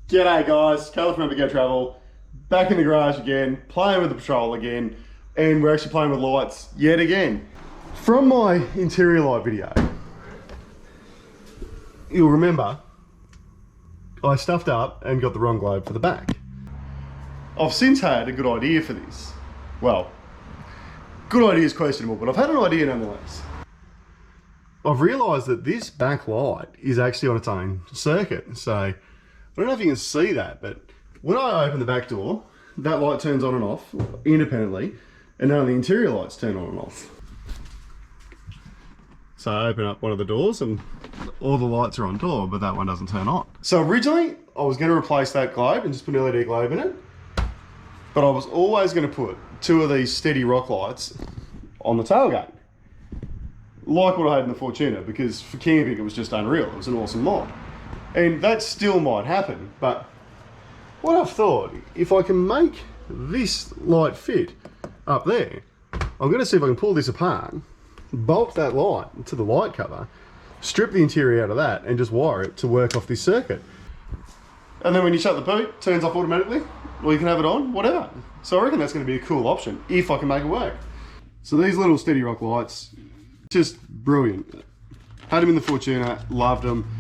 G'day guys, Caleb from Go Travel, back in the garage again, playing with the patrol again, and we're actually playing with lights yet again. From my interior light video, you'll remember I stuffed up and got the wrong globe for the back. I've since had a good idea for this. Well, good idea is questionable, but I've had an idea nonetheless. I've realised that this back light is actually on its own circuit, so I don't know if you can see that, but when I open the back door, that light turns on and off independently, and none of the interior lights turn on and off. So I open up one of the doors and all the lights are on door, but that one doesn't turn on. So originally, I was going to replace that globe and just put an LED globe in it, but I was always going to put two of these Stedi Rock lights on the tailgate, like what I had in the Fortuna, because for camping it was just unreal. It was an awesome mod. And that still might happen, but what I've thought, if I can make this light fit up there, I'm going to see if I can pull this apart, bolt that light to the light cover, strip the interior out of that, and just wire it to work off this circuit. And then when you shut the boot, it turns off automatically, or you can have it on, whatever. So I reckon that's going to be a cool option, if I can make it work. So these little Stedi Rock lights, just brilliant. Had them in the Fortuna, loved them.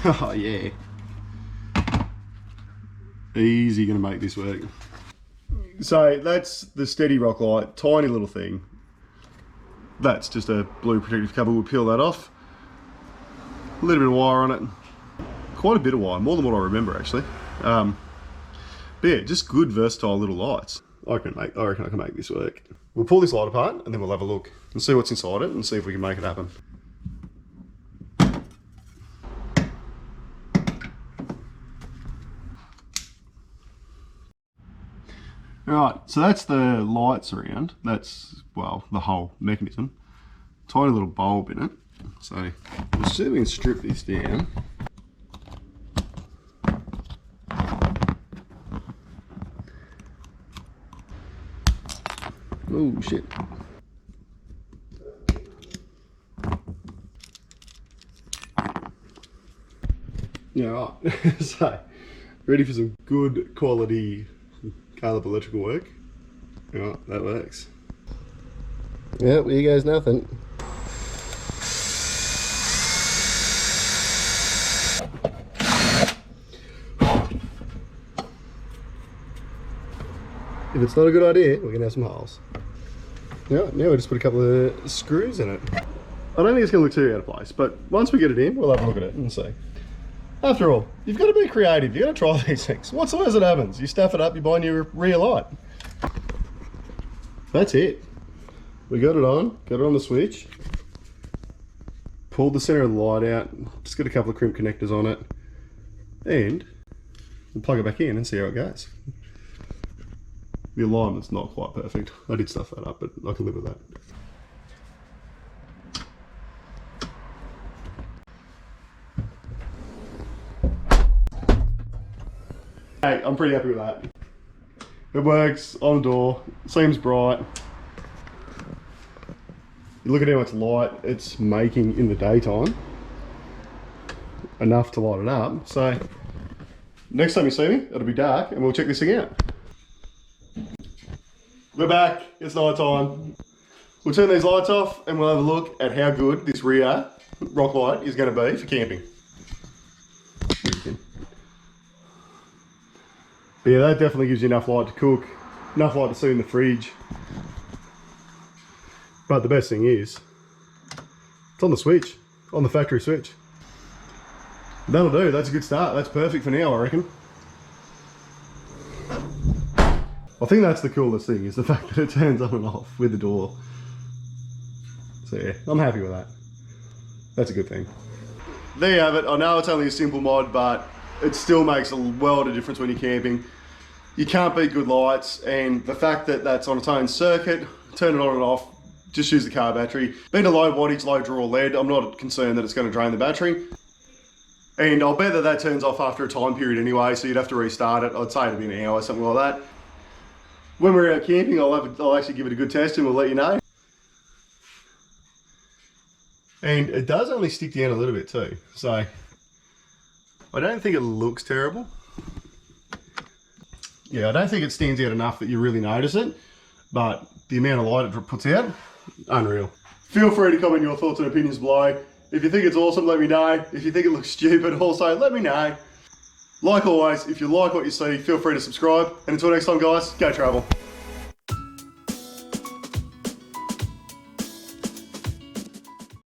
Oh yeah. Easy gonna make this work. So that's the Stedi Rock light, tiny little thing. That's just a blue protective cover. We'll peel that off. A little bit of wire on it. Quite a bit of wire, more than what I remember actually. But yeah, just good versatile little lights. I reckon I can make this work. We'll pull this light apart and then we'll have a look and see what's inside it and see if we can make it happen. Alright, so that's the lights around. That's, well, the whole mechanism. Tiny little bulb in it. So, we'll see if we can strip this down. Oh shit. Yeah, right. So, ready for some good quality Caleb electrical work. Yeah, that works. Yeah, well, here goes nothing. If it's not a good idea, we're gonna have some holes. Yeah, now we'll just put a couple of screws in it. I don't think it's gonna look too out of place, but once we get it in, we'll have a look at it and see. After all, you've got to be creative. You've got to try these things. What's the worst that happens? You stuff it up, you buy a new rear light. That's it. We got it on the switch. Pulled the center of the light out. Just got a couple of crimp connectors on it. And we'll plug it back in and see how it goes. The alignment's not quite perfect. I did stuff that up, but I can live with that. Hey, I'm pretty happy with that. It works on the door, seems bright. You look at how much light it's making in the daytime. Enough to light it up. So, next time you see me, it'll be dark and we'll check this thing out. We're back, it's night time. We'll turn these lights off and we'll have a look at how good this rear rock light is going to be for camping. But yeah, that definitely gives you enough light to cook, enough light to see in the fridge. But the best thing is, it's on the switch, on the factory switch. That'll do, that's a good start. That's perfect for now, I reckon. I think that's the coolest thing, is the fact that it turns on and off with the door. So yeah, I'm happy with that. That's a good thing. There you have it. I know it's only a simple mod, but it still makes a world of difference when you're camping. You can't beat good lights, and the fact that that's on its own circuit, turn it on and off, just use the car battery. Being a low wattage, low draw LED, I'm not concerned that it's going to drain the battery. And I'll bet that that turns off after a time period anyway, so you'd have to restart it. I'd say it'd be an hour, something like that. When we're out camping, I'll actually give it a good test and we'll let you know. And it does only stick down a little bit too, so I don't think it looks terrible. Yeah, I don't think it stands out enough that you really notice it, but the amount of light it puts out, unreal. Feel free to comment your thoughts and opinions below. If you think it's awesome, let me know. If you think it looks stupid, also let me know. Like always, if you like what you see, feel free to subscribe. And until next time, guys, go travel.